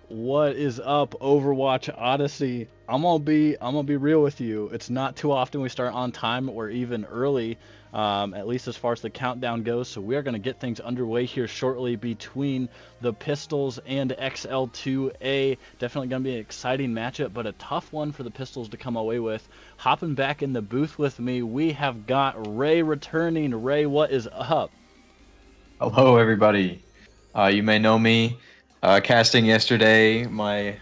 What is up, Overwatch Odyssey? I'm gonna be real with you. It's not too often we start on time or even early, at least as far as the countdown goes. So we are gonna get things underway here shortly between the Pistols and XL2 A. Definitely gonna be an exciting matchup, but a tough one for the Pistols to come away with. Hopping back in the booth with me, we have got Ray returning. Ray, what is up? Hello, everybody. You may know me casting yesterday. My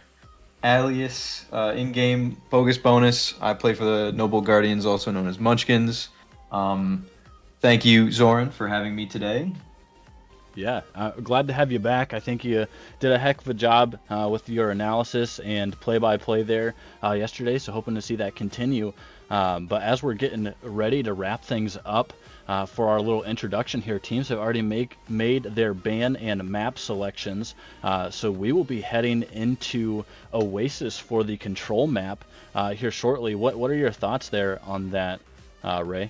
alias in-game bogus bonus. I play for the Noble Guardians, also known as Munchkins. Thank you, Zoran, for having me today. Yeah, glad to have you back. I think you did a heck of a job with your analysis and play-by-play there yesterday, so hoping to see that continue. But as we're getting ready to wrap things up for our little introduction here, teams have already made their ban and map selections, so we will be heading into Oasis for the control map here shortly. What are your thoughts there on that, Ray?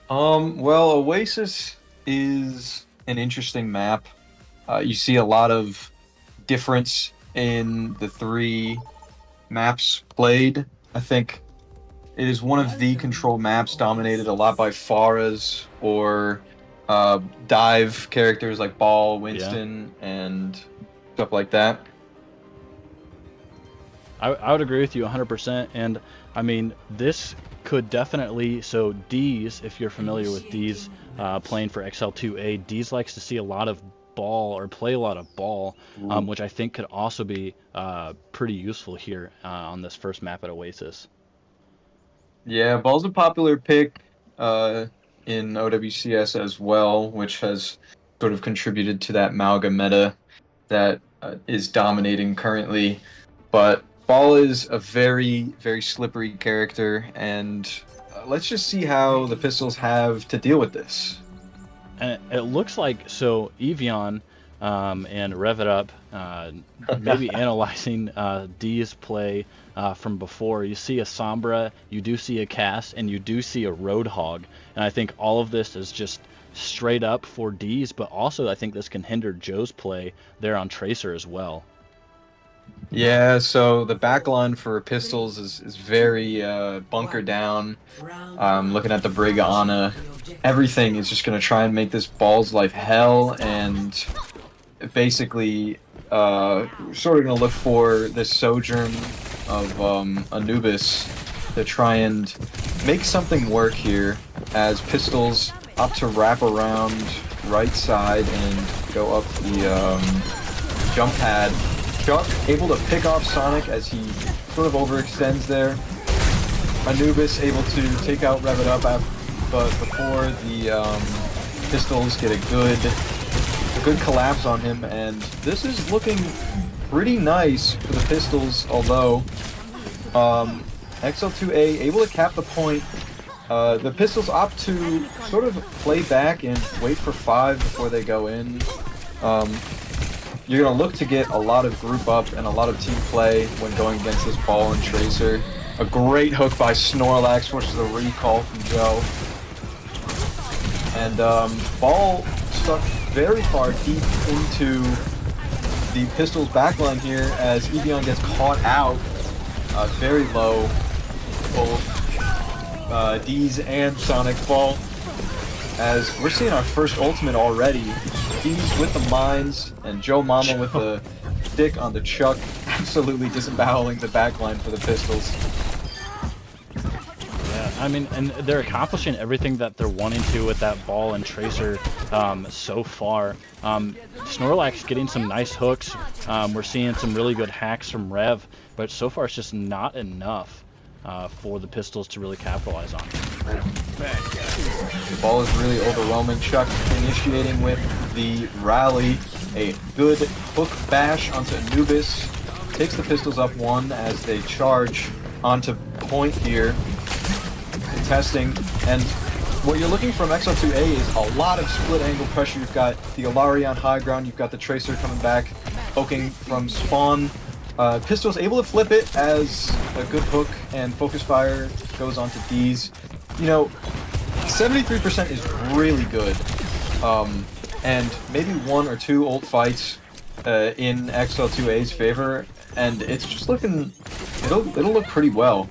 Well, Oasis is an interesting map. You see a lot of difference in the three maps played. I think it is one of the control maps dominated a lot by Pharahs or dive characters like Ball, Winston, and stuff like that. I would agree with you 100%. And I mean, this could definitely, so D's, if you're familiar with D's playing for XL2A, D's likes to see a lot of ball or play a lot of ball, which I think could also be pretty useful here on this first map at Oasis. Yeah, Ball's a popular pick in OWCS as well, which has sort of contributed to that Malga meta that is dominating currently. But Ball is a very, very slippery character, and let's just see how the Pistols have to deal with this. And it looks like, so Evian and Rev It Up maybe analyzing D's play from before. You see a Sombra, you do see a Cass, and you do see a Roadhog. And I think all of this is just straight up for D's, but also I think this can hinder Joe's play there on Tracer as well. Yeah, so the backline for Pistols is very bunker down. Looking at the Brigana, everything is just going to try and make this Ball's life hell, and basically sort of going to look for this Sojourn of Anubis to try and make something work here, as Pistols opt to wrap around right side and go up the jump pad. Chuck able to pick off Sonic as he sort of overextends there. Anubis able to take out Rev It Up, but before the Pistols get a good collapse on him, and this is looking pretty nice for the Pistols, although XL2A able to cap the point. The Pistols opt to sort of play back and wait for 5 before they go in. You're going to look to get a lot of group up and a lot of team play when going against this Ball and Tracer. A great hook by Snorlax, forces a recall from Joe. And Ball stuck very far deep into the Pistols backline here as Evian gets caught out very low. Both D's and Sonic fall, as we're seeing our first ultimate already. D's with the mines, and Joe Mama with the stick on the Chuck, absolutely disemboweling the backline for the Pistols. Yeah, I mean, and they're accomplishing everything that they're wanting to with that Ball and Tracer so far. Snorlax getting some nice hooks. We're seeing some really good hacks from Rev, but so far it's just not enough for the Pistols to really capitalize on. The Ball is really overwhelming. Chuck initiating with the rally. A good hook bash onto Anubis. Takes the Pistols up 1 as they charge onto point here. Contesting. And what you're looking from XL2A is a lot of split angle pressure. You've got the Alari on high ground. You've got the Tracer coming back, poking from spawn. Pistols able to flip it as a good hook and focus fire goes onto D's. You know, 73% is really good. And maybe 1 or 2 ult fights in XL2 A's favor, and it's just looking. It'll look pretty well.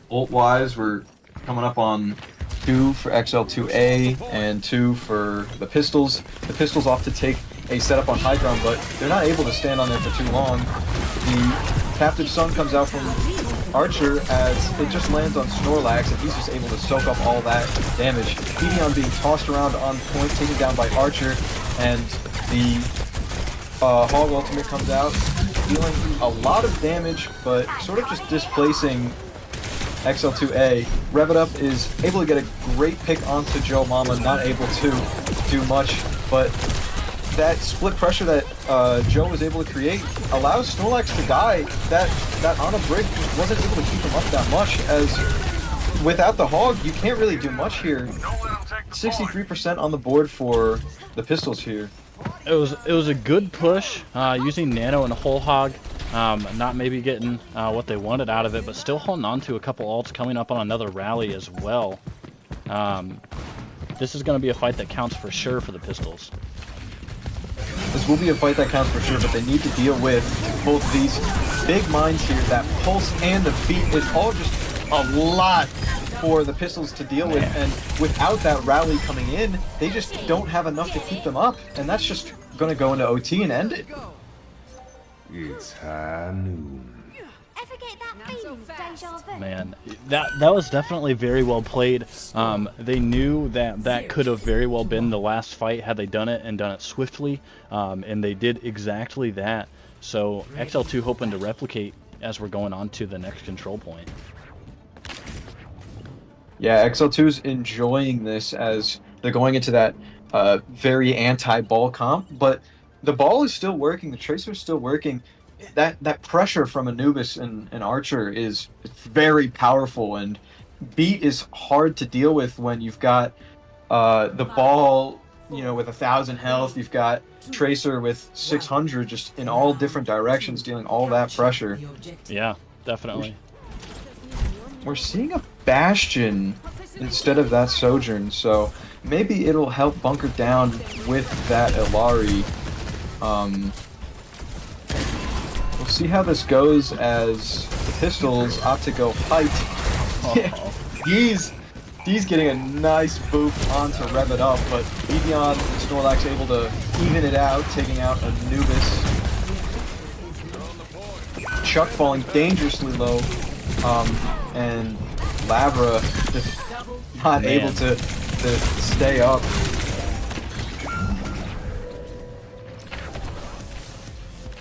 Ult-wise, we're coming up on 2 for XL2 A and 2 for the Pistols. The Pistols off to take a setup on high ground, but they're not able to stand on there for too long. The Captive Sun comes out from Archer as it just lands on Snorlax, and he's just able to soak up all that damage. Evian being tossed around on point, taken down by Archer, and the Hog Ultimate comes out, dealing a lot of damage, but sort of just displacing XL2A. Rev It Up is able to get a great pick onto Joe Mama, not able to do much, but that split pressure that Joe was able to create allows Snorlax to die. That on a Brig wasn't able to keep him up that much, as without the Hog, you can't really do much here. 63% on the board for the Pistols here. It was a good push using Nano and Whole Hog. Not maybe getting what they wanted out of it, but still holding on to a couple ults, coming up on another rally as well. This is going to be a fight that counts for sure for the Pistols. This will be a fight that counts for sure, but they need to deal with both these big mines here. That pulse and the beat is all just a lot for the Pistols to deal with, and without that rally coming in, they just don't have enough to keep them up, and that's just going to go into OT and end it. It's high noon. Man, that was definitely very well played. They knew that could have very well been the last fight had they done it swiftly, and they did exactly that. So XL2 hoping to replicate as we're going on to the next control point. Yeah, XL2's enjoying this as they're going into that very anti-ball comp, but the ball is still working, the Tracer's still working. That pressure from Anubis and Archer is very powerful, and beat is hard to deal with when you've got the ball, you know, with 1,000 health. You've got Tracer with 600, just in all different directions, dealing all that pressure. Yeah, definitely. We're seeing a Bastion instead of that Sojourn, so maybe it'll help bunker down with that Illari. We'll see how this goes as the Pistols opt to go height. Oh. He's getting a nice boop onto Rev It Up, but Evian and Snorlax able to even it out, taking out Anubis. Chuck falling dangerously low, and Labra just not able to stay up.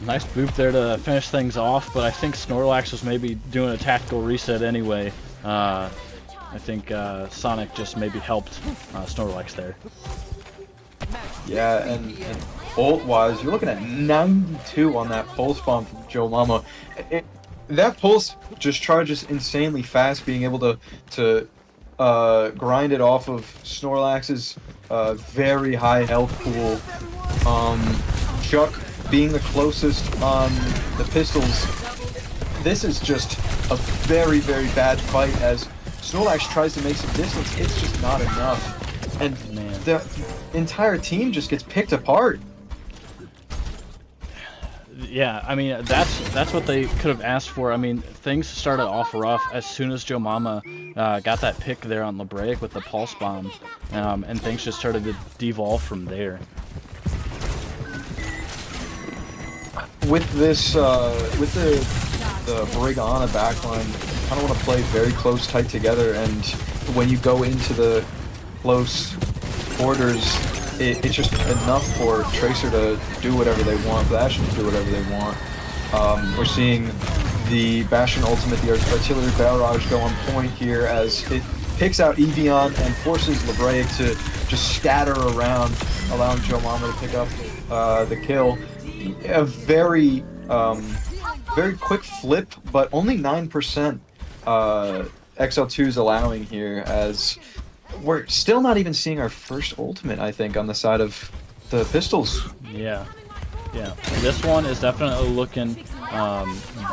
Nice boop there to finish things off, but I think Snorlax was maybe doing a tactical reset anyway. I think Sonic just maybe helped Snorlax there. Yeah, and ult-wise, you're looking at 92 on that pulse bomb from Joe Mama. That pulse just charges insanely fast, being able to grind it off of Snorlax's very high health pool. Chuck being the closest on the Pistols, this is just a very, very bad fight as Snorlax tries to make some distance. It's just not enough, and the entire team just gets picked apart. Yeah, I mean, that's what they could have asked for. I mean, things started off rough as soon as Joe Mama got that pick there on Labraic with the pulse bomb, and things just started to devolve from there. With this, with the Brigana backline, you kind of want to play very close, tight together, and when you go into the close quarters, it's just enough for Tracer to do whatever they want, Bastion to do whatever they want. We're seeing the Bastion ultimate, the artillery barrage, go on point here as it picks out Evian and forces Labraic to just scatter around, allowing Joe Mama to pick up the kill. A very, very quick flip, but only 9% XL2's allowing here, as we're still not even seeing our first ultimate, I think, on the side of the Pistols. Yeah. This one is definitely looking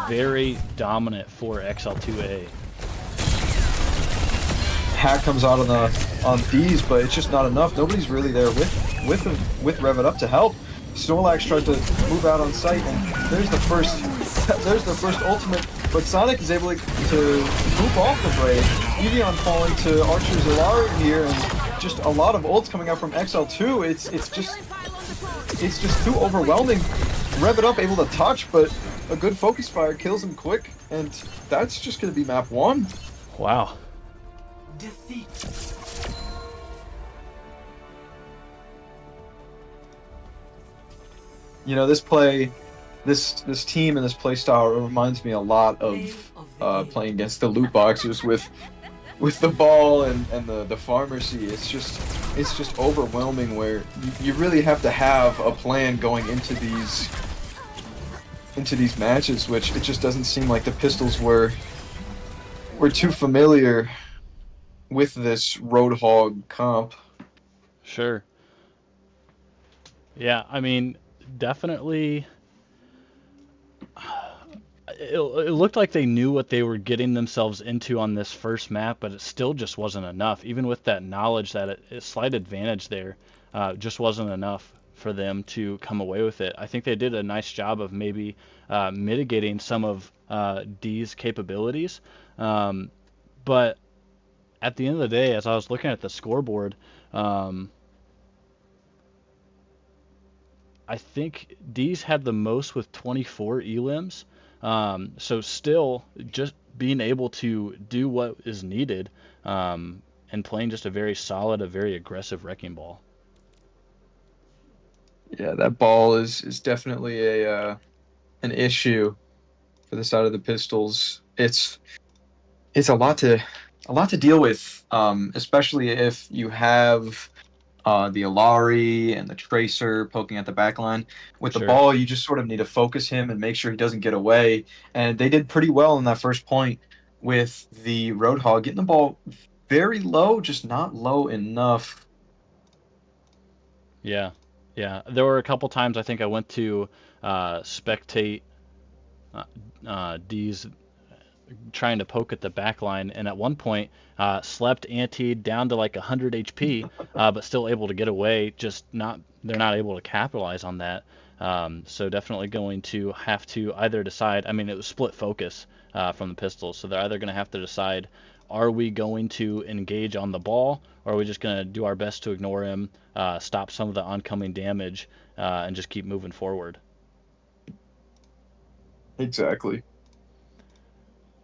very dominant for XL2A. hack comes out on D's, but it's just not enough. Nobody's really there with Rev It Up to help. Snorlax tried to move out on site, and there's the first ultimate, but Sonic is able to move off the Brave. Evian falling to Archer's Ilari here, and just a lot of ults coming out from XL2. It's just too overwhelming. Rev It Up able to touch, but a good focus fire kills him quick, and that's just going to be map 1. Wow. Defeat. You know, this team and this play style reminds me a lot of playing against the loot boxes with the ball and the pharmacy. It's just overwhelming, where you really have to have a plan going into these matches, which it just doesn't seem like the Pistols were too familiar with this Roadhog comp. Sure. Yeah, I mean, definitely. It looked like they knew what they were getting themselves into on this first map, but it still just wasn't enough. Even with that knowledge that a slight advantage there just wasn't enough for them to come away with it. I think they did a nice job of maybe mitigating some of D's capabilities. But at the end of the day, as I was looking at the scoreboard, I think D's had the most with 24 elims. So still just being able to do what is needed and playing just a very solid, a very aggressive Wrecking Ball. Yeah, that ball is definitely an issue for the side of the Pistols. It's a lot to deal with, especially if you have the Ilari and the Tracer poking at the back line. With the Sure. ball, you just sort of need to focus him and make sure he doesn't get away. And they did pretty well in that first point with the Roadhog, getting the ball very low, just not low enough. Yeah. There were a couple times I think I went to spectate D's trying to poke at the back line, and at one point slept ante down to like 100 HP, but still able to get away. They're not able to capitalize on that. So definitely going to have to either decide. I mean, it was split focus from the Pistols, so they're either going to have to decide: are we going to engage on the ball, or are we just going to do our best to ignore him, stop some of the oncoming damage, and just keep moving forward? Exactly.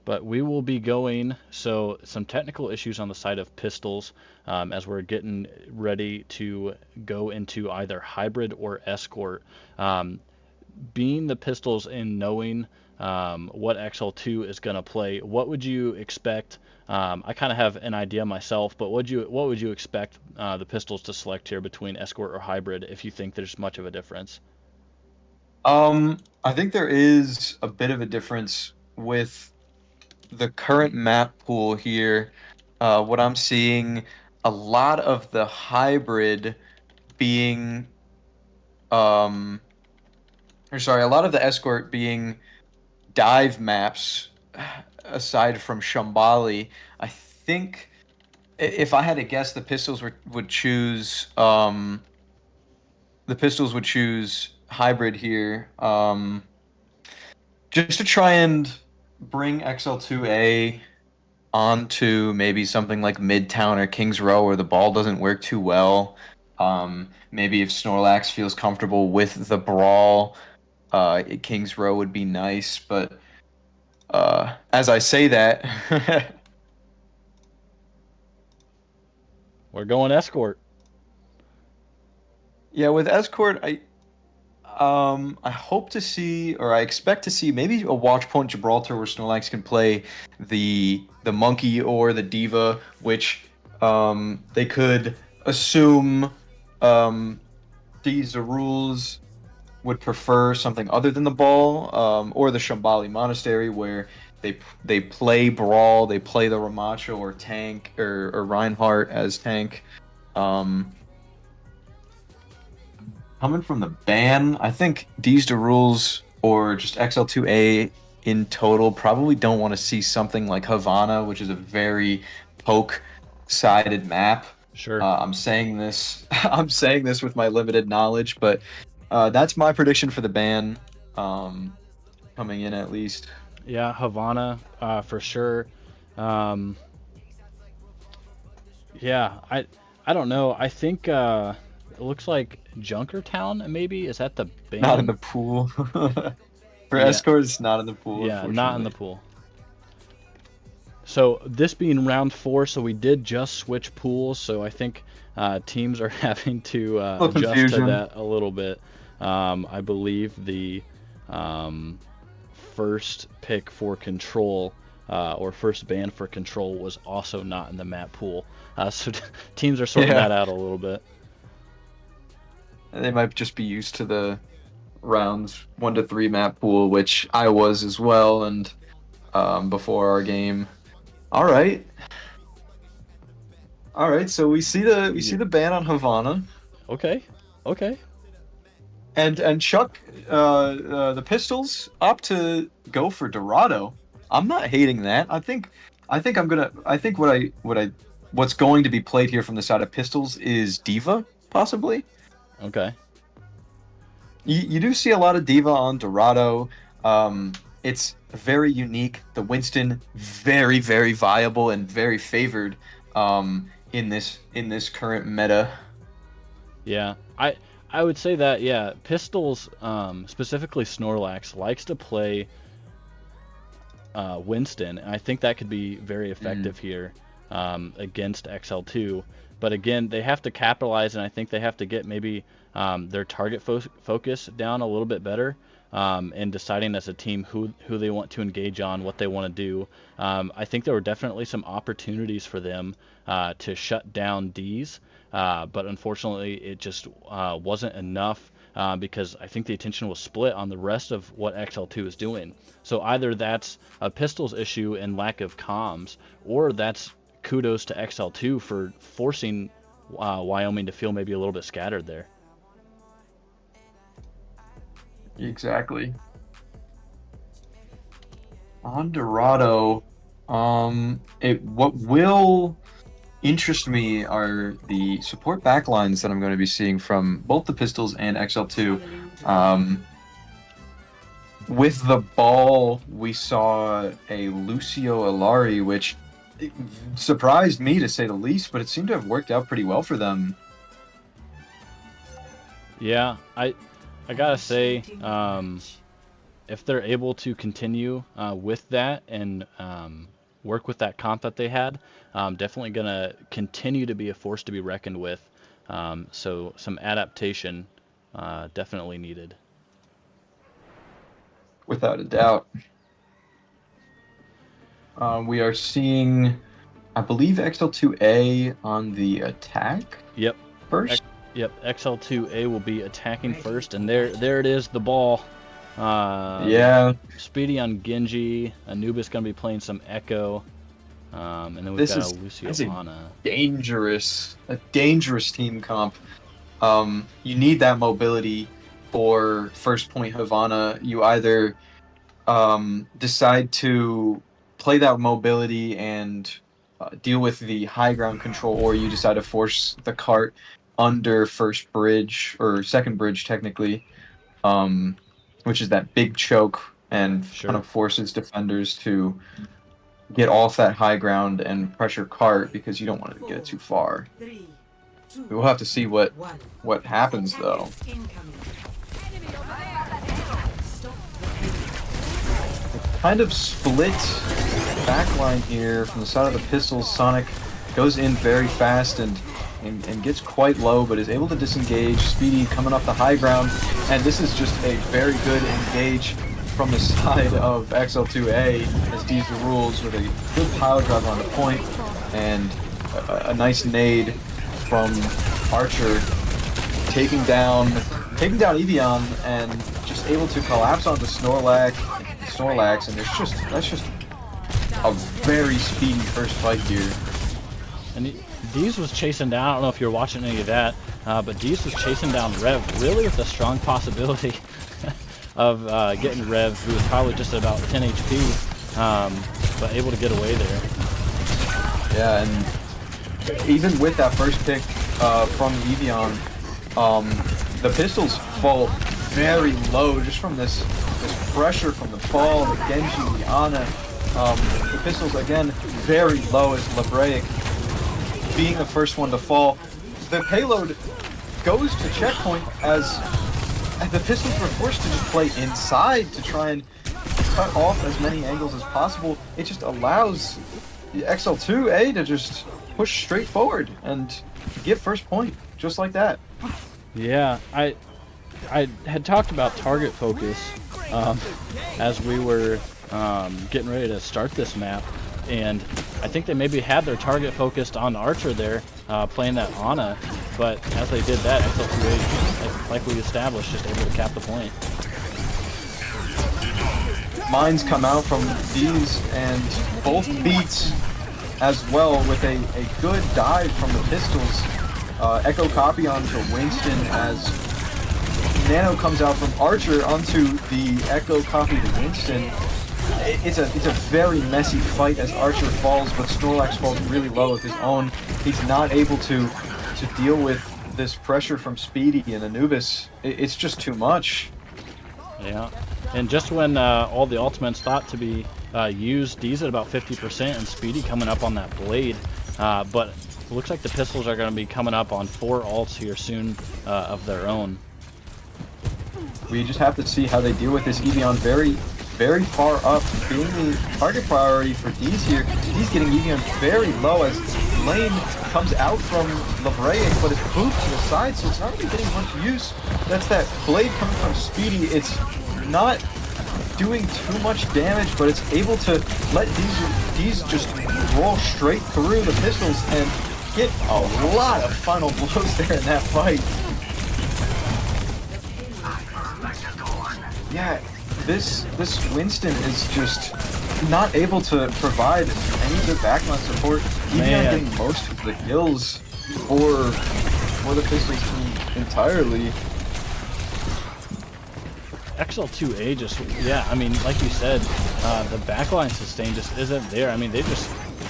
But we will be going, so some technical issues on the side of Pistols as we're getting ready to go into either hybrid or escort. Being the Pistols and knowing what XL2 is going to play, what would you expect? I kind of have an idea myself, but what would you expect the Pistols to select here between escort or hybrid, if you think there's much of a difference? I think there is a bit of a difference with the current map pool here. What I'm seeing, a lot of the hybrid being, a lot of the escort being dive maps, aside from Shambali. I think, if I had to guess, the Pistols would choose hybrid here, just to try and bring XL2 A onto maybe something like Midtown or Kings Row, where the ball doesn't work too well. Maybe if Snorlax feels comfortable with the brawl, Kings Row would be nice. But as I say that, We're going escort. yeah, with escort, I hope to see, or I expect to see, maybe a Watch Point Gibraltar where Snorlax can play the Monkey or the Diva, which they could assume these rules would prefer something other than the ball, or the Shambali Monastery, where they play Brawl, they play the Ramacho or Tank or Reinhardt as Tank. Coming from the ban, I think these the rules, or just XL2A in total, probably don't want to see something like Havana, which is a very poke sided map. Sure. I'm saying this I'm saying this with my limited knowledge, but that's my prediction for the ban, coming in at least. Yeah, Havana, for sure. Um, yeah, I don't know. I think it looks like Junkertown maybe is that the ban? Not in the pool. For Yeah. escort, it's not in the pool. Yeah, not in the unfortunately. pool. So this being round 4, so we did just switch pools, so I think teams are having to Little adjust to confusion. that a little bit. I believe the first pick for control or first ban for control was also not in the map pool. So teams are sorting Yeah. that out a little bit. They might just be used to the rounds 1 to 3 map pool, which I was as well, and before our game. All right. So we see the ban on Havana, Okay. and Chuck, the Pistols opt to go for Dorado. I'm not hating that. I think what's going to be played here from the side of Pistols is Diva, possibly. Okay. You do see a lot of Diva on Dorado. It's very unique. The Winston, very, very viable and very favored in this current meta. Yeah, I would say that, yeah, Pistols, specifically Snorlax, likes to play Winston, and I think that could be very effective here against XL2. But again, they have to capitalize, and I think they have to get maybe their target focus down a little bit better, and deciding as a team who they want to engage on, what they want to do. I think there were definitely some opportunities for them to shut down D's, but unfortunately it just wasn't enough, because I think the attention was split on the rest of what XL2 is doing. So either that's a Pistols issue and lack of comms, or that's kudos to XL2 for forcing Wyoming to feel maybe a little bit scattered there. Exactly. On Dorado, what will interest me are the support backlines that I'm going to be seeing from both the Pistols and XL2. With the ball, we saw a Lucio Alari, which surprised me to say the least, but it seemed to have worked out pretty well for them. Yeah, I gotta say, if they're able to continue with that and work with that comp that they had, definitely gonna continue to be a force to be reckoned with. So some adaptation definitely needed. Without a doubt. We are seeing, I believe, XL2 A on the attack Yep. first. Yep. XL2 A will be attacking first, and there it is, the ball. Yeah. Speedy on Genji. Anubis gonna be playing some Echo, and then we've This got is- a Lucio that's a- Ana. A dangerous team comp. You need that mobility for first point Havana. You either decide to play that mobility and deal with the high ground control, or you decide to force the cart under first bridge, or second bridge technically, which is that big choke, and Sure. kind of forces defenders to get off that high ground and pressure cart, because you don't want to get it too far. We'll have to see what happens though. Kind of split backline here from the side of the Pistols. Sonic goes in very fast and gets quite low, but is able to disengage. Speedy coming off the high ground, and this is just a very good engage from the side of XL2A, as D's the rules, with a good pile driver on the point, and a nice nade from Archer, taking down Evian, and just able to collapse onto Snorlax, and that's just a very speedy first fight here. And Deez was chasing down, I don't know if you're watching any of that, but Deez was chasing down Rev, really with a strong possibility of getting Rev, who was probably just about 10 HP, but able to get away there. Yeah, and even with that first pick from Evian, the Pistols fall very low just from this pressure from the fall, the Genji, the Ana. The Pistols, again, very low as Lebraic being the first one to fall. The payload goes to checkpoint as the Pistols were forced to just play inside to try and cut off as many angles as possible. It just allows the XL2 A to just push straight forward and get first point, just like that. Yeah, I had talked about target focus as we were getting ready to start this map, and I think they maybe had their target focused on Archer there, playing that Ana, but as they did that, XL2A, like we established, just able to cap the point. Mines come out from these, and both beats as well with a good dive from the Pistols. Echo copy onto Winston as Nano comes out from Archer onto the Echo copy to Winston. It's a very messy fight as Archer falls, but Snorlax falls really low with his own. He's not able to deal with this pressure from Speedy and Anubis. It's just too much. Yeah, and just when all the ultimates thought to be used, D's at about 50% and Speedy coming up on that Blade, but it looks like the Pistols are going to be coming up on 4 ults here soon of their own. We just have to see how they deal with this. Evian very far up, being the target priority for D's here. D's getting Evian very low as Lane comes out from Lebraic, but it's booped to the side, so it's not really getting much use. That's that Blade coming from Speedy. It's not doing too much damage, but it's able to let D's just roll straight through the Pistols and get a lot of final blows there in that fight. Yeah, this Winston is just not able to provide any of the backline support. Even getting most of the kills for the Pistols team entirely. XL2A just, yeah, I mean, like you said, the backline sustain just isn't there. I mean, they're just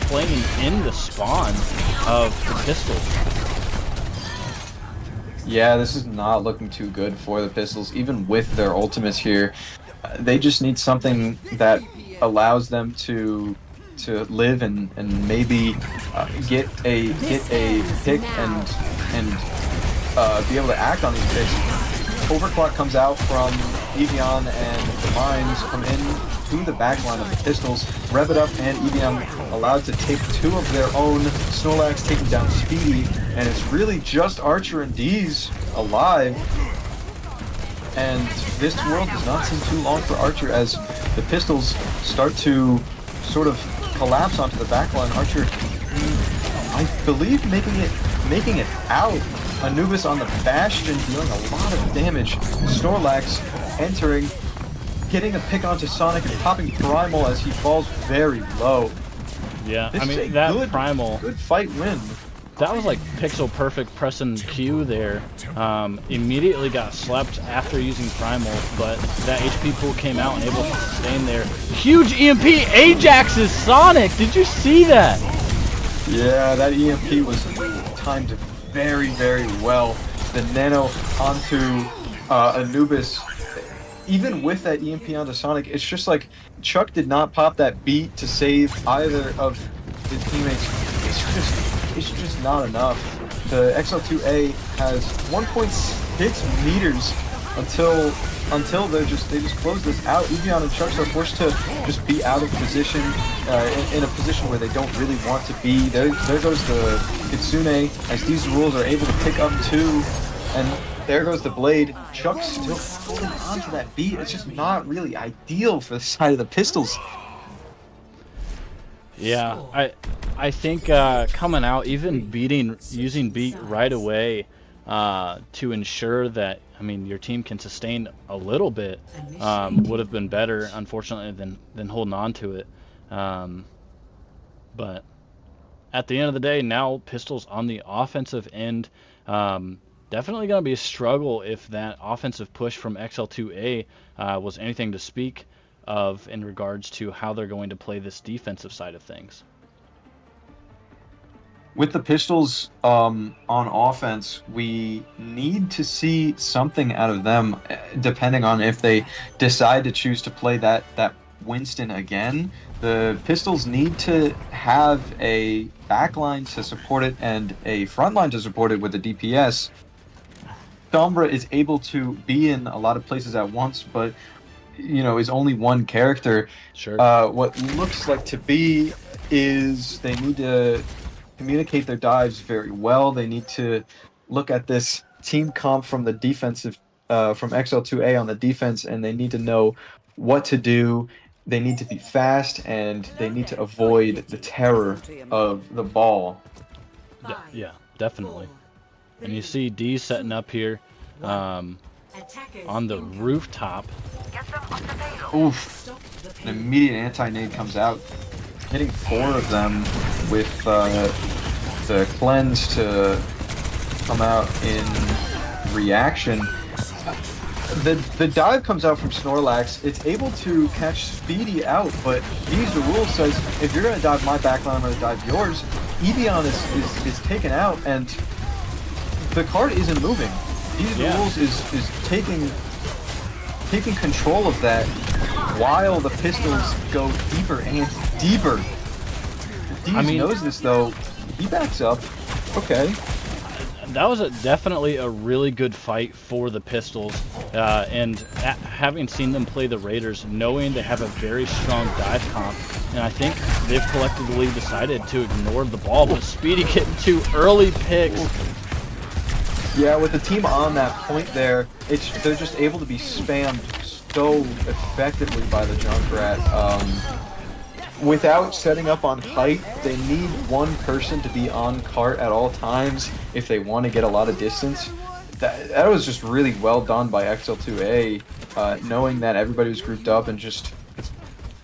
playing in the spawn of the Pistols. Yeah, this is not looking too good for the Pistols, even with their ultimates here. They just need something that allows them to live and maybe get a pick and be able to act on these picks. Overclock comes out from Evian, and the Mines come in to the backline of the Pistols. Rev it up, and Evian allowed to take 2 of their own. Snorlax taking down Speedy, and it's really just Archer and D's alive. And this world does not seem too long for Archer as the Pistols start to sort of collapse onto the backline. Archer, I believe, making it out. Anubis on the Bastion dealing a lot of damage. Snorlax entering, getting a pick onto Sonic and popping Primal as he falls very low. Yeah, This I mean, is a that Primal, good fight win. that was like pixel perfect pressing Q there. Immediately got slept after using Primal, but that HP pool came out and able to sustain there. Huge EMP Ajax's Sonic! Did you see that? Yeah, that EMP was timed very, very well. The Nano onto Anubis. Even with that EMP onto Sonic, it's just like Chuck did not pop that beat to save either of his teammates. It's just not enough. The XL2A has 1.6 meters until they just close this out. Evian and Chucks are forced to just be out of position, in a position where they don't really want to be. There goes the Kitsune, as these rules are able to pick up 2, and there goes the Blade. Chuck's still holding on to that beat. It's just not really ideal for the side of the Pistols. Yeah, I think coming out, even using beat right away to ensure that, I mean, your team can sustain a little bit would have been better, unfortunately, than holding on to it. But at the end of the day, now Pistols on the offensive end, definitely going to be a struggle if that offensive push from XL2A was anything to speak of in regards to how they're going to play this defensive side of things. with the Pistols on offense, we need to see something out of them, depending on if they decide to choose to play that Winston again. The Pistols need to have a backline to support it and a front line to support it with the DPS. Sombra is able to be in a lot of places at once, but is only one character. Sure. What looks like to be is they need to communicate their dives very well. They need to look at this team comp from the defensive, from XL2A on the defense, and they need to know what to do. They need to be fast, and they need to avoid the terror of the ball. Yeah, definitely. And you see D setting up here on the rooftop. Oof. An immediate anti-nade comes out, hitting 4 of them with the cleanse to come out in reaction. The dive comes out from Snorlax. It's able to catch Speedy out, but These the Rules says if you're gonna dive my backline, I'm gonna dive yours. Evian is taken out, and the card isn't moving. These the Rules is taking control of that, while the Pistols go deeper and deeper. Deez knows this though. He backs up. Okay. That was definitely a really good fight for the Pistols, and having seen them play the Raiders, knowing they have a very strong dive comp, and I think they've collectively decided to ignore the ball, but Speedy getting 2 early picks. Yeah, with the team on that point there, they're just able to be spammed so effectively by the Junkrat. Without setting up on height, they need one person to be on cart at all times if they want to get a lot of distance. That was just really well done by XL2A, knowing that everybody was grouped up and just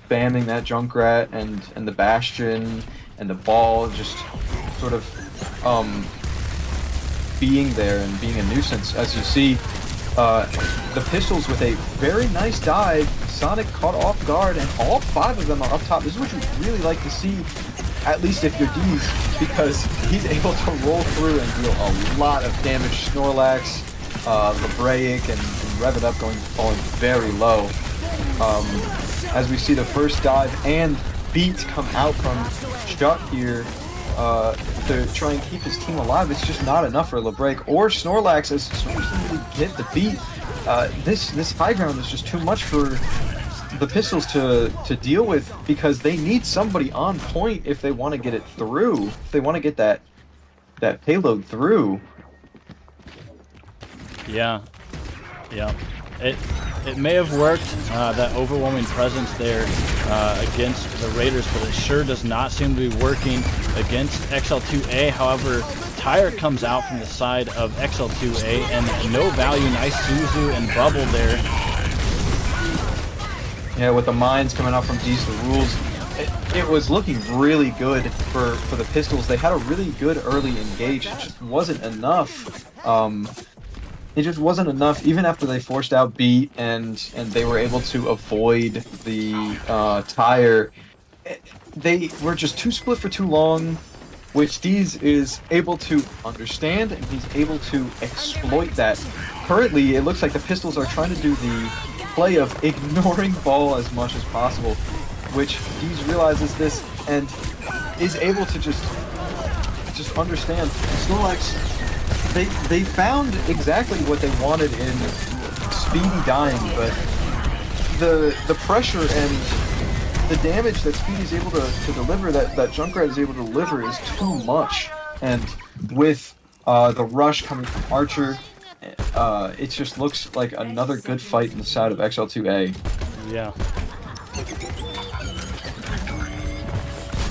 spamming that Junkrat and the Bastion and the ball, just sort of being there and being a nuisance. As you see, the Pistols with a very nice dive, Sonic caught off guard, and all 5 of them are up top. This is what you really like to see, at least if you're Deez, because he's able to roll through and deal a lot of damage. Snorlax, Lebraic, and Rev It Up falling very low. As we see the first dive and Beats come out from Shut here, to try and keep his team alive. It's just not enough for Lebraic or Snorlax, as Snorlax doesn't really get the beat. This high ground is just too much for the Pistols to deal with, because they need somebody on point if they want to get it through. If they want to get that payload through. Yeah. It may have worked, that overwhelming presence there against the Raiders, but it sure does not seem to be working against XL2A. However, Tyre comes out from the side of XL2A, and no value, nice Suzu and Bubble there. Yeah, with the mines coming out from Deez the Rules, it was looking really good for the Pistols. They had a really good early engage. It just wasn't enough. It just wasn't enough, even after they forced out Beat and they were able to avoid the Tyre. They were just too split for too long, which Deez is able to understand, and he's able to exploit that. Currently, it looks like the Pistols are trying to do the play of ignoring ball as much as possible, which Deez realizes this and is able to just understand. Snorlax, they found exactly what they wanted in Speedy dying, but the pressure and the damage that Speedy's able to deliver, that Junkrat is able to deliver, is too much. And with the rush coming from Archer, it just looks like another good fight in the side of XL2A. Yeah.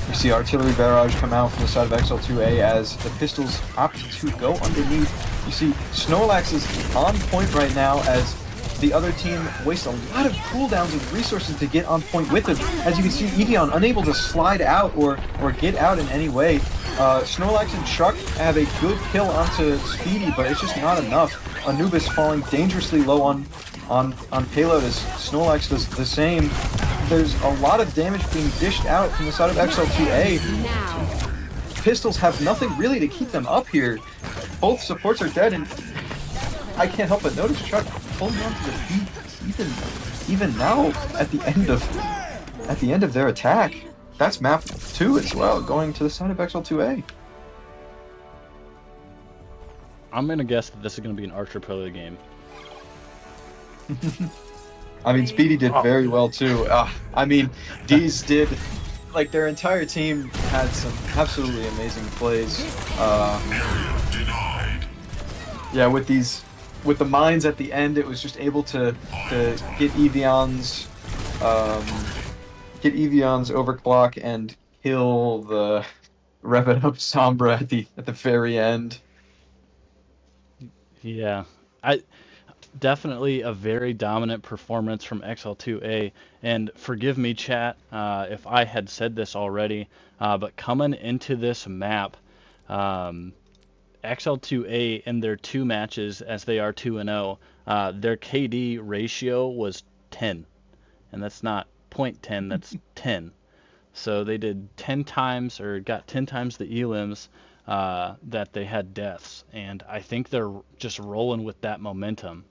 You see Artillery Barrage come out from the side of XL2A as the Pistols opt to go underneath. You see Snorlax is on point right now as the other team wastes a lot of cooldowns and resources to get on point with him. As you can see, Evian unable to slide out or get out in any way. Snorlax and Chuck have a good kill onto Speedy, but it's just not enough. Anubis falling dangerously low on payload as Snorlax does the same. There's a lot of damage being dished out from the side of XL2A. Pistols have nothing really to keep them up here. Both supports are dead, and I can't help but notice Chuck holding on to the feet even now at the end of their attack. That's map 2 as well, going to the side of XL2 A. I'm gonna guess that this is gonna be an Archer Pillar game. I mean, Speedy did very well too. I mean, D's did, like, their entire team had some absolutely amazing plays. Yeah, with the mines at the end, it was just able to get Evian's overclock and kill the rev it up Sombra at the very end. Yeah, I definitely a very dominant performance from XL2A. And forgive me, chat, if I had said this already, but coming into this map, XL2A in their 2 matches, as they are 2-0, their KD ratio was 10, and that's not 0.10, that's 10. So they did 10 times, or got 10 times the elims that they had deaths, and I think they're just rolling with that momentum.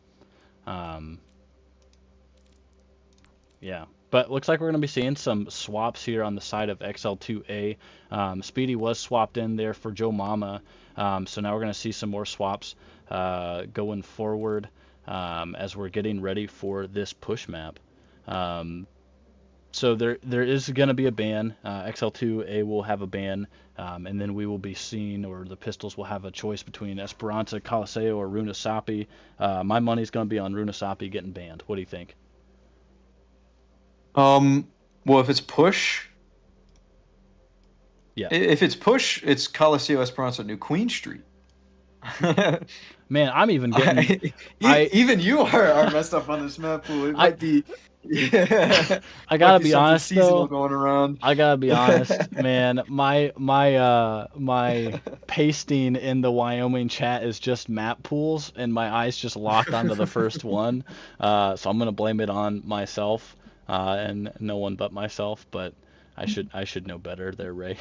Yeah, but looks like we're going to be seeing some swaps here on the side of XL2A. Speedy was swapped in there for Joe Mama, so now we're going to see some more swaps going forward as we're getting ready for this push map. So there is going to be a ban. XL2A will have a ban, and then we will be seeing, or the Pistols will have a choice between Esperanza, Coliseo, or Runasapi. My money's going to be on Runasapi getting banned. What do you think? Well, if it's push, Yeah. If it's push, it's Coliseo, Esperanza, New Queen Street. Man, I'm even getting. Even you are messed up on this map, Pool. It might be. Yeah. I gotta be honest seasonal though. Going around. I gotta be honest, man. My pasting in the Wyoming chat is just map pools, and my eyes just locked onto the first one. So I'm gonna blame it on myself, and no one but myself. But I should know better there, Ray.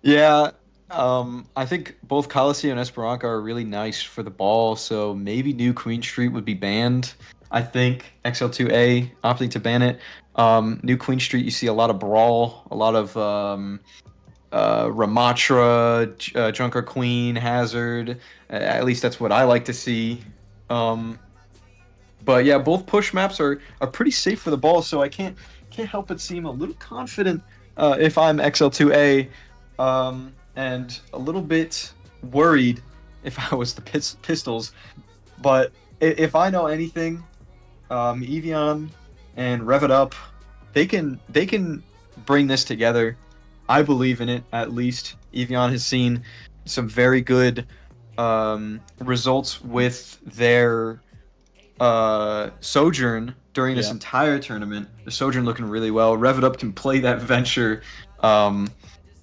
Yeah. I think both Coliseo and Esperanza are really nice for the ball, so maybe New Queen Street would be banned. I think XL2A opting to ban it. New Queen Street, you see a lot of brawl, a lot of Ramatra, Junker Queen, Hazard. At least that's what I like to see. But yeah, both push maps are pretty safe for the ball, so I can't help but seem a little confident if I'm XL2A, and a little bit worried if I was the Pistols. But if I know anything, Evian and Rev It Up, they can bring this together. I believe in it, at least. Evian has seen some very good results with their Sojourn during this entire tournament. The Sojourn looking really well. Rev It Up can play that Venture.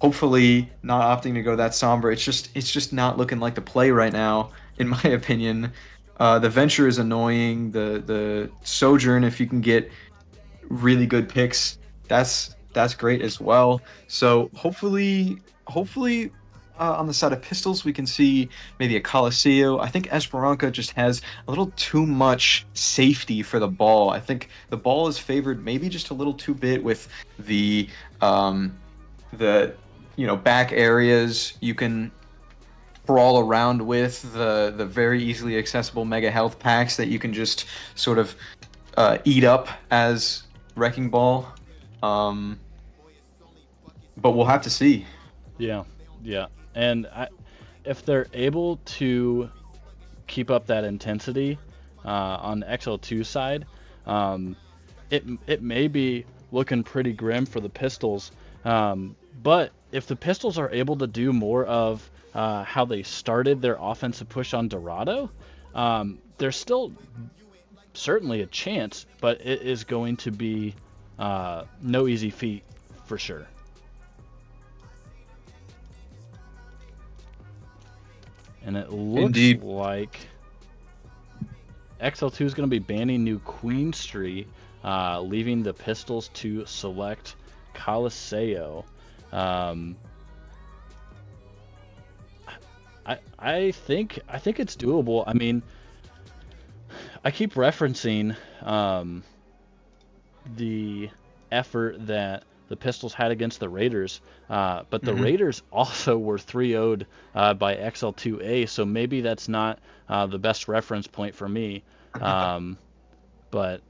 Hopefully not opting to go that somber. It's just not looking like the play right now, in my opinion. The Venture is annoying. The Sojourn, if you can get really good picks, that's great as well. So hopefully on the side of Pistols, we can see maybe a Coliseo. I think Esperanza just has a little too much safety for the ball. I think the ball is favored maybe just a little too bit with the back areas. You can brawl around with the very easily accessible mega health packs that you can just sort of eat up as Wrecking Ball. But we'll have to see. Yeah. And if they're able to keep up that intensity on the XL2 side, it may be looking pretty grim for the Pistols. But if the Pistols are able to do more of how they started their offensive push on Dorado, there's still certainly a chance, but it is going to be no easy feat for sure. And it looks like XL2 is going to be banning New Queen Street, leaving the Pistols to select Coliseo. I think it's doable. I mean, I keep referencing the effort that the Pistols had against the Raiders, but the Raiders also were 3-0'd by XL2 A, so maybe that's not the best reference point for me. But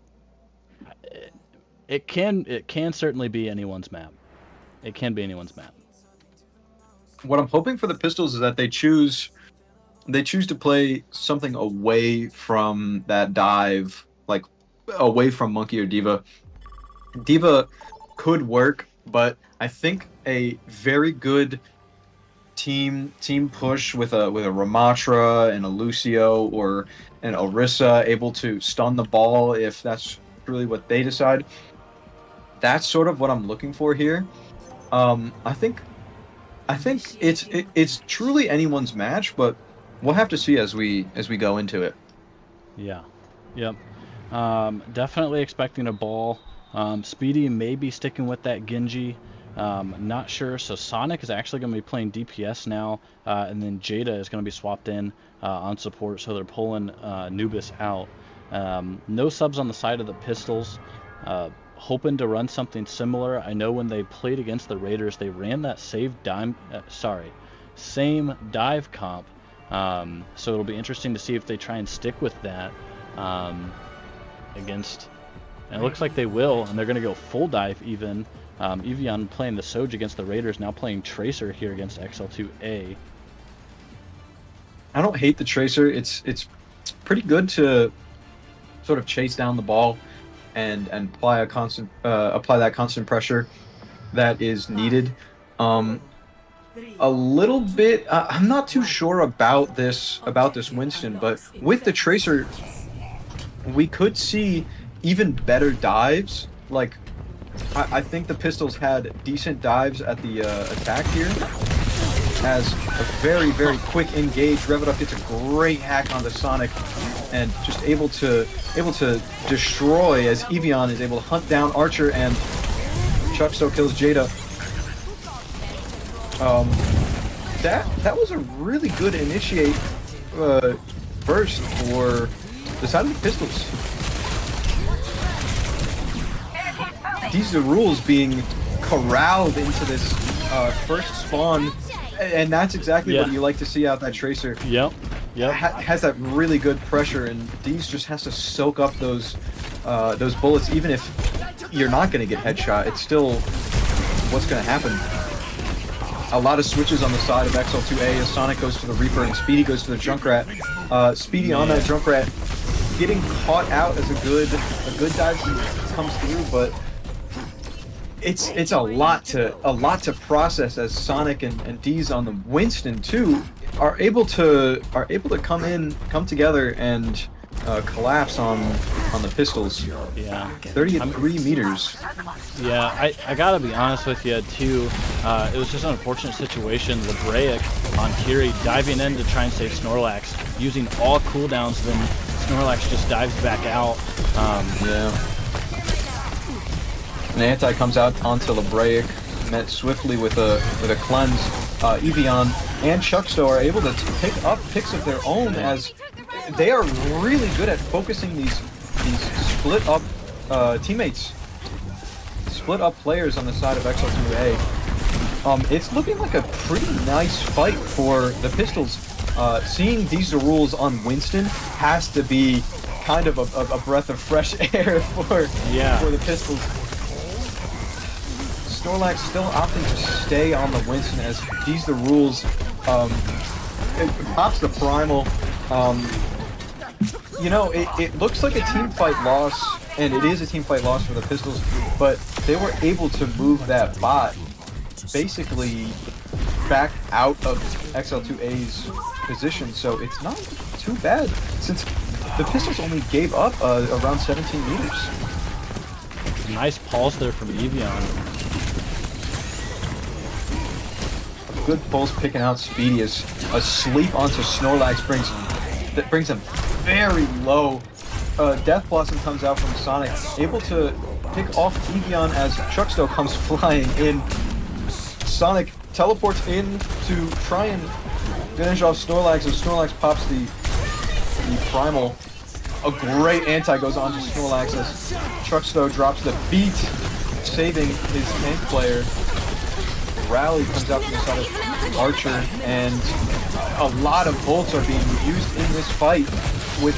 it can certainly be anyone's map. It can be anyone's map. What I'm hoping for the Pistols is that they choose to play something away from that dive, like away from Monkey or Diva. Diva could work, but I think a very good team push with a Ramatra and a Lucio or an Orisa able to stun the ball if that's really what they decide. That's sort of what I'm looking for here. I think it's truly anyone's match, but we'll have to see as we go into it. Yeah. Yep. Definitely expecting a ball. Speedy may be sticking with that Genji. Not sure. So Sonic is actually going to be playing DPS now, and then Jada is going to be swapped in on support. So they're pulling Nubis out. No subs on the side of the Pistols. Hoping to run something similar. I know when they played against the Raiders, they ran that same dive comp. So it'll be interesting to see if they try and stick with that against. And it looks like they will, and they're going to go full dive even. Evian playing the Soj against the Raiders, now playing Tracer here against XL2 A. I don't hate the Tracer. It's pretty good to sort of chase down the ball and apply that constant pressure that is needed. A little bit. I'm not too sure about this Winston, but with the Tracer, we could see even better dives. Like, I think the Pistols had decent dives at the attack here. Has a very, very quick engage. Reviduff gets a great hack onto Sonic, and just able to destroy as Evian is able to hunt down Archer, and Chucksto kills Jada. That was a really good initiate burst for the side of the Pistols. These are the rules being corralled into this first spawn. And that's exactly what you like to see out that Tracer. Yep. Has that really good pressure, and Deez just has to soak up those bullets. Even if you're not going to get headshot, it's still what's going to happen. A lot of switches on the side of XL2A as Sonic goes to the Reaper and Speedy goes to the Junkrat. Speedy on that Junkrat, getting caught out as a good dive comes through, but it's a lot to process as Sonic and Deez on the Winston too are able to come together and collapse on the Pistols. Yeah. 33 meters. Yeah, I gotta be honest with you too. It was just an unfortunate situation. Lebraic on Kiri diving in to try and save Snorlax, using all cooldowns. Then Snorlax just dives back out. Yeah. An anti comes out onto Lebraic, met swiftly with a cleanse. Evian and Chucksto are able to pick up picks of their own, as they are really good at focusing these split up teammates, split up players on the side of XL2A. It's looking like a pretty nice fight for the Pistols. Seeing these rules on Winston has to be kind of a breath of fresh air for the Pistols. Snorlax still opting to stay on the Winston as these the rules. It pops the Primal. It looks like a team fight loss, and it is a team fight loss for the Pistols, but they were able to move that bot basically back out of XL2A's position, so it's not too bad since the Pistols only gave up around 17 meters. Nice pulse there from Evian. Good pulse picking out Speedy as a sleep onto Snorlax brings him very low. Death Blossom comes out from Sonic, able to pick off Evian as Chucksto comes flying in. Sonic teleports in to try and finish off Snorlax as Snorlax pops the Primal. A great anti goes on to Snorlax as Truxto drops the beat, saving his tank player. Rally comes out from the side of Archer, and a lot of bolts are being used in this fight with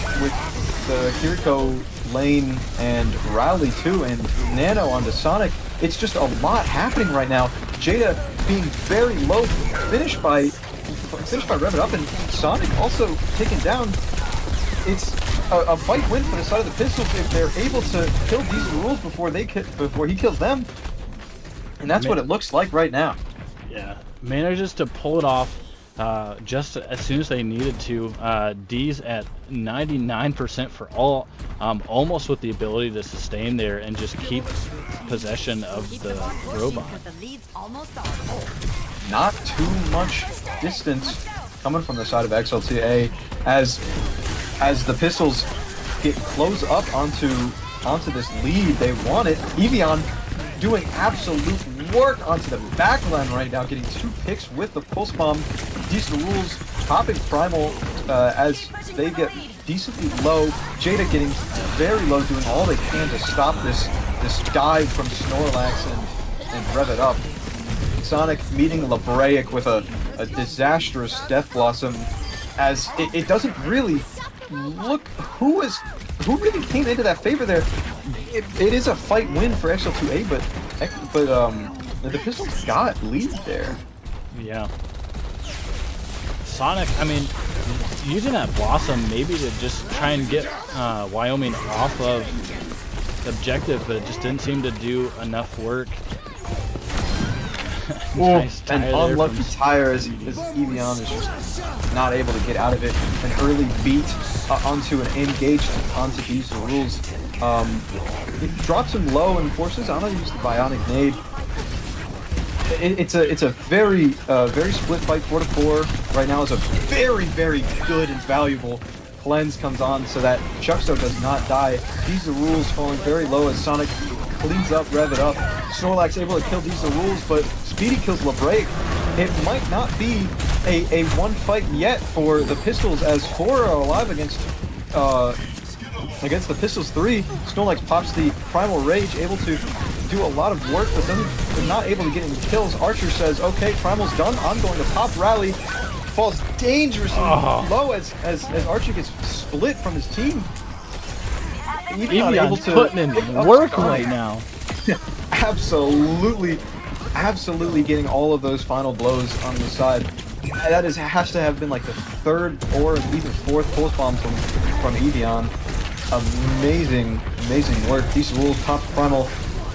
the Kiriko lane and Rally too, and Nano onto Sonic. It's just a lot happening right now. Jada being very low, finished by Rev It Up, and Sonic also taken down. It's a fight win for the side of the Pistols if they're able to kill these rules before he kills them. And that's what it looks like right now. Yeah, manages to pull it off just as soon as they needed to. D's at 99% for all, almost with the ability to sustain there and just keep possession of the robot. Not too much distance coming from the side of XL2 A as the Pistols get close up onto this lead they wanted. Evian doing absolute work onto the backline right now, getting 2 picks with the Pulse Bomb. Decent rules, topping Primal as they get decently low. Jada getting very low, doing all they can to stop this dive from Snorlax and Rev It Up. Sonic meeting Labraic with a disastrous Death Blossom, as it doesn't really look who really came into that favor there. It is a fight win for XL2A, but the Pistols got lead there. Yeah. Sonic, I mean, using that Blossom maybe to just try and get Wyoming off of the objective, but it just didn't seem to do enough work. Nice An tire unlucky tire as Evian is just not able to get out of it. An early beat onto an engaged onto these rules. It drops him low and forces Ana to use the Bionic Nade. It's a very split fight. 4-4 right now is a very good and valuable cleanse comes on so that Chucksto does not die. These are rules falling very low as Sonic cleans up, Rev It Up. Snorlax able to kill these rules, but Speedy kills Labraic. It might not be a one fight yet for the Pistols as 4 are alive against the Pistols 3. Snorlax pops the Primal Rage, able to do a lot of work, but not able to get any kills. Archer says, okay, Primal's done, I'm going to pop Rally. Falls dangerously low as Archer gets split from his team. Evian's putting in work right now. Absolutely getting all of those final blows on the side. That has to have been like the 3rd or even 4th pulse bomb from Evian. Amazing work. These rules, top Primal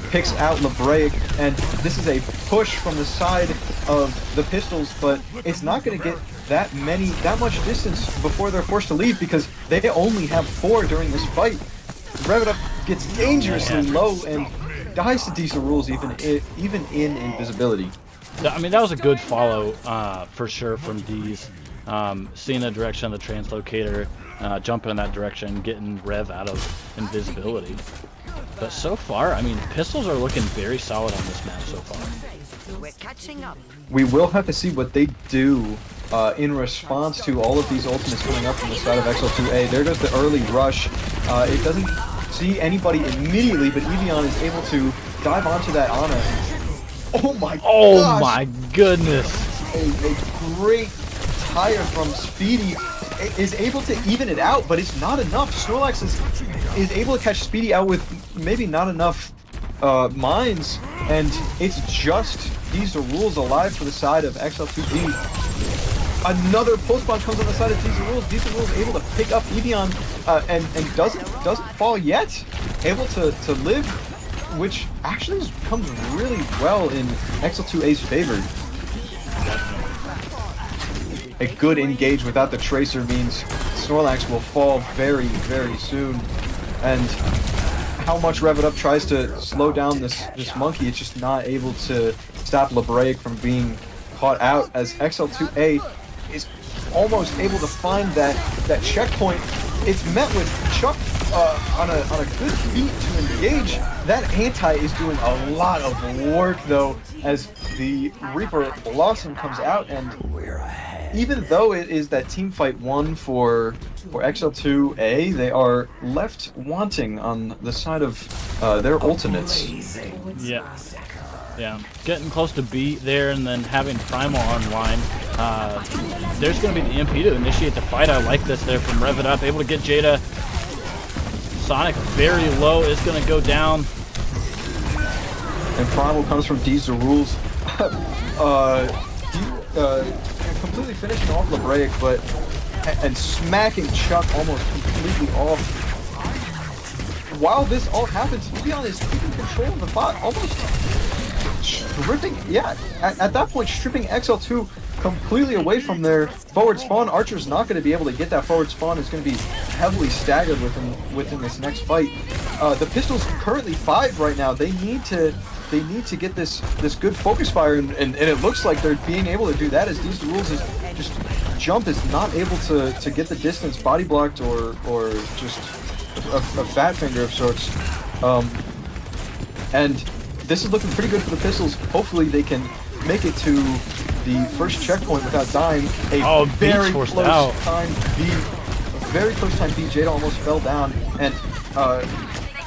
picks out Labraic, and this is a push from the side of the Pistols, but it's not going to get that much distance before they're forced to leave because they only have 4 during this fight. Rev It Up gets dangerously low and dies to decent rules even in invisibility. I mean, that was a good follow for sure from D's. Seeing the direction of the translocator, jumping in that direction, getting Rev out of invisibility. But so far, I mean, Pistols are looking very solid on this map so far. We're catching up. We will have to see what they do in response to all of these ultimates coming up from the side of XL2A. There goes the early rush. It doesn't see anybody immediately, but Evian is able to dive onto that Ana. Oh my gosh! Oh my goodness! A great tire from Speedy is able to even it out, but it's not enough. Snorlax is able to catch Speedy out with maybe not enough mines, and it's just these are rules alive for the side of XL2B. Another pulse bomb comes on the side of Diesel Rules. Diesel Rules able to pick up Evian and doesn't fall yet. Able to live, which actually comes really well in XL2A's favor. A good engage without the Tracer means Snorlax will fall very soon. And how much Rev It Up tries to slow down this monkey, it's just not able to stop Labraic from being caught out as XL2A is almost able to find that checkpoint. It's met with Chuck on a good beat to engage. That anti is doing a lot of work though, as the Reaper Blossom comes out and We're ahead. even though it is that team fight 1 for XL2 A, they are left wanting on the side of their ultimates. Yeah. Yeah, getting close to B there, and then having Primal online. There's going to be the EMP to initiate the fight. I like this there from Rev It Up. Able to get Jada. Sonic very low, is going to go down. And Primal comes from D's the Rules. Completely finishing off LeBraic, but and smacking Chuck almost completely off. While this all happens, Evian is keeping control of the bot, almost stripping, at that point, stripping XL2 completely away from their forward spawn. Archer's not going to be able to get that forward spawn. It's going to be heavily staggered within this next fight. The Pistols currently 5 right now. They need to get this good focus fire, and it looks like they're being able to do that, as these rules is just Jump is not able to get the distance body blocked or just a fat finger of sorts. And this is looking pretty good for the Pistols. Hopefully they can make it to the first checkpoint without dying. A very close time B. Very close time B. Jada almost fell down, and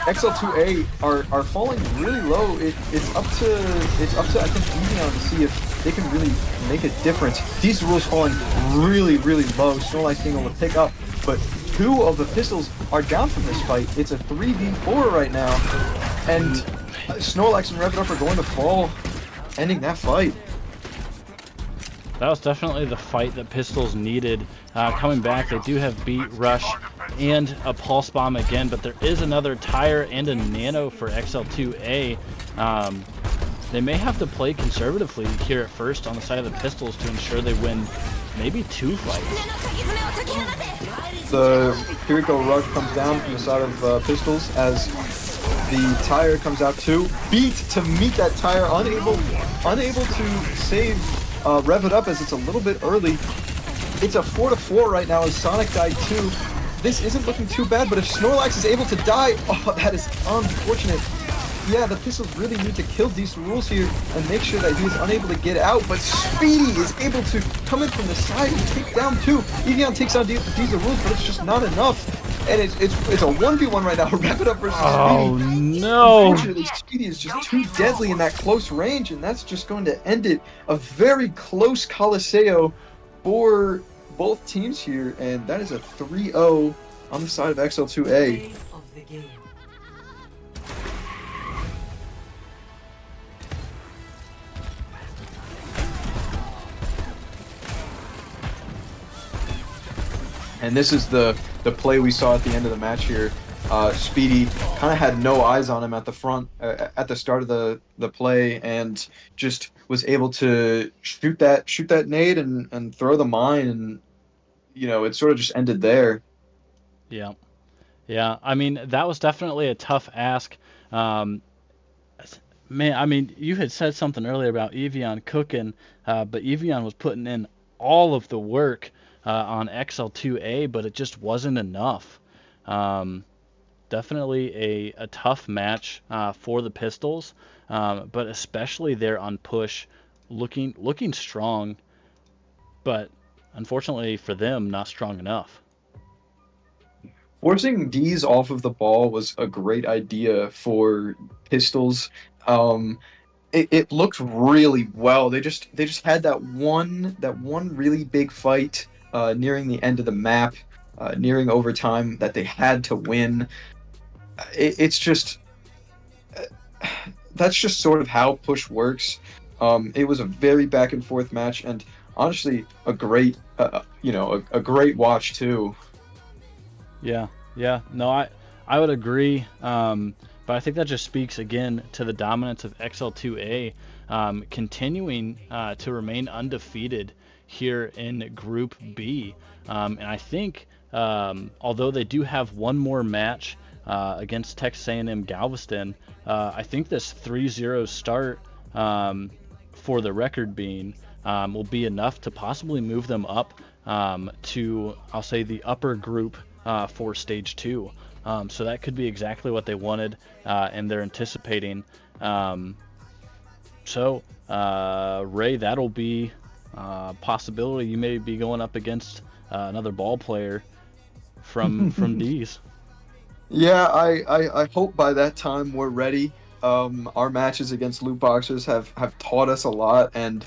XL2A are falling really low. It's up to I think Evian to see if they can really make a difference. These rules falling really low. Snorlax being able to pick up, but 2 of the Pistols are down from this fight. It's a 3v4 right now, and Snorlax and Rev It Up are going to fall, ending that fight. That was definitely the fight that Pistols needed. Coming back, they do have Beat, Rush, and a Pulse Bomb again, but there is another Tire and a Nano for XL2A. They may have to play conservatively here at first on the side of the Pistols to ensure they win maybe 2 fights. The Kiriko Rush comes down from the side of Pistols as the Tire comes out too. Beat to meet that Tire, unable to save Rev It Up as it's a little bit early. It's a 4-4 right now as Sonic died too. This isn't looking too bad, but if Snorlax is able to die, oh, that is unfortunate. Yeah, the Pistols really need to kill Decent Rules here and make sure that he is unable to get out, but Speedy is able to come in from the side and take down 2. Evian takes out Decent Rules, but it's just not enough. And it's a 1v1 right now. Wrap It Up versus Speedy. Oh no! Unfortunately, Speedy is just too deadly in that close range, and that's just going to end it. A very close Coliseo for both teams here, and that is a 3-0 on the side of XL2A. And this is the play we saw at the end of the match here. Speedy kind of had no eyes on him at the front, at the start of the play, and just was able to shoot that nade and throw the mine, and it sort of just ended there. Yeah. I mean, that was definitely a tough ask. Man, I mean, you had said something earlier about Evian cooking, but Evian was putting in all of the work on XL2A, but it just wasn't enough. Definitely a tough match for the Pistols, but especially there on push, looking strong, but unfortunately for them, not strong enough. Forcing D's off of the ball was a great idea for Pistols. It looked really well. They just had that one really big fight nearing the end of the map, nearing overtime, that they had to win. It's just that's just sort of how push works. It was a very back and forth match, and honestly, a great a great watch too. Yeah. No, I would agree. But I think that just speaks again to the dominance of XL2A, continuing to remain undefeated here in Group B. And I think, although they do have one more match against Texas A&M Galveston, I think this 3-0 start, for the record being, will be enough to possibly move them up to, I'll say, the upper group for Stage 2. So that could be exactly what they wanted, and they're anticipating. Ray, that'll be possibility you may be going up against another ball player from D's. Yeah, I hope by that time we're ready. Our matches against loot boxers have taught us a lot, and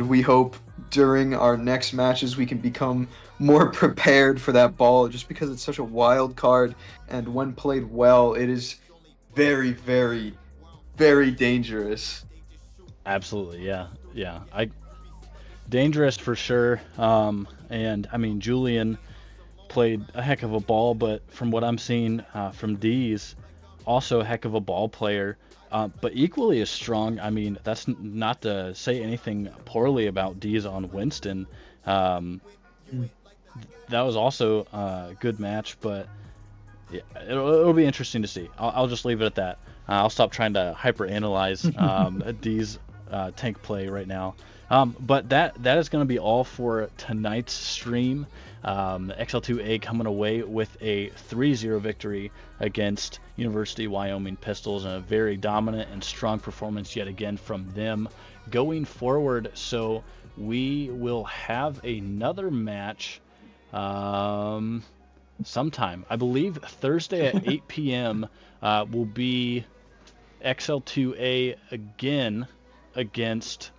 we hope during our next matches we can become more prepared for that ball, just because it's such a wild card, and when played well, it is very, very, very dangerous. Absolutely, yeah, yeah. Dangerous for sure. And I mean, Julian played a heck of a ball, but from what I'm seeing from D's, also a heck of a ball player, but equally as strong. I mean, that's not to say anything poorly about D's on Winston. That was also a good match, but yeah, it'll be interesting to see. I'll just leave it at that. I'll stop trying to hyperanalyze D's tank play right now. But that is going to be all for tonight's stream. XL2 A coming away with a 3-0 victory against University of Wyoming Pistols, and a very dominant and strong performance yet again from them going forward. So we will have another match sometime. I believe Thursday at 8 p.m. Will be XL2A again against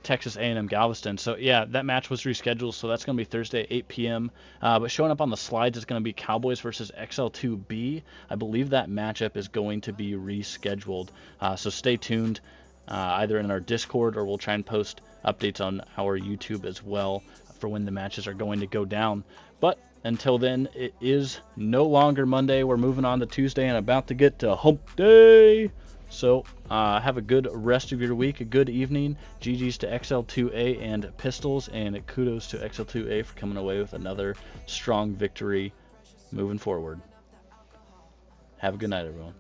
Texas A&M Galveston. So yeah, that match was rescheduled, so that's going to be Thursday at 8 p.m. But showing up on the slides is going to be Cowboys versus XL2B. I believe that matchup is going to be rescheduled. So stay tuned, either in our Discord, or we'll try and post updates on our YouTube as well for when the matches are going to go down. But until then, it is no longer Monday. We're moving on to Tuesday and about to get to Hump Day. So have a good rest of your week, a good evening. GG's to XL2A and Pistols, and kudos to XL2A for coming away with another strong victory moving forward. Have a good night, everyone.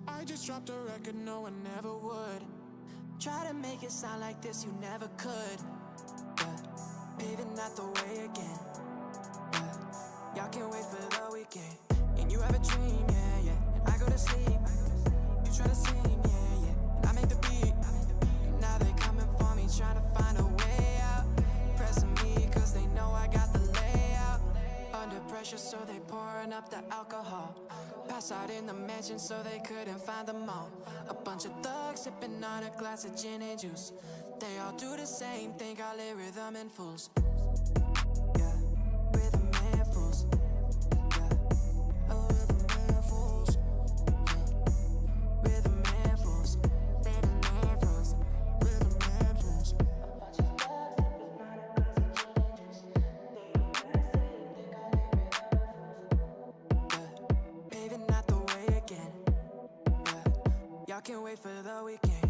I just dropped a record no one ever would. Try to make it sound like this, you never could. Yeah. Paving not the way again. Yeah. Y'all can't wait for the weekend. And you have a dream, yeah, yeah. And I go to sleep. You try to sing, yeah, yeah. And I make the beat. And now they coming for me, trying to find a way out. Pressing me, cause they know I got the layout. Under pressure, so they pouring up the alcohol. Pass out in the mansion so they couldn't find them all. A bunch of thugs sipping on a glass of gin and juice. They all do the same thing, call it rhythm and fools. Yeah, rhythm and fools. Yeah, oh, rhythm and fools. Rhythm and fools. Rhythm and fools. Rhythm and fools. A bunch of thugs sipping on a glass of gin and juice. They all do the same thing, call it rhythm and fools. Paving not the way again. Yeah. Y'all can't wait for the weekend.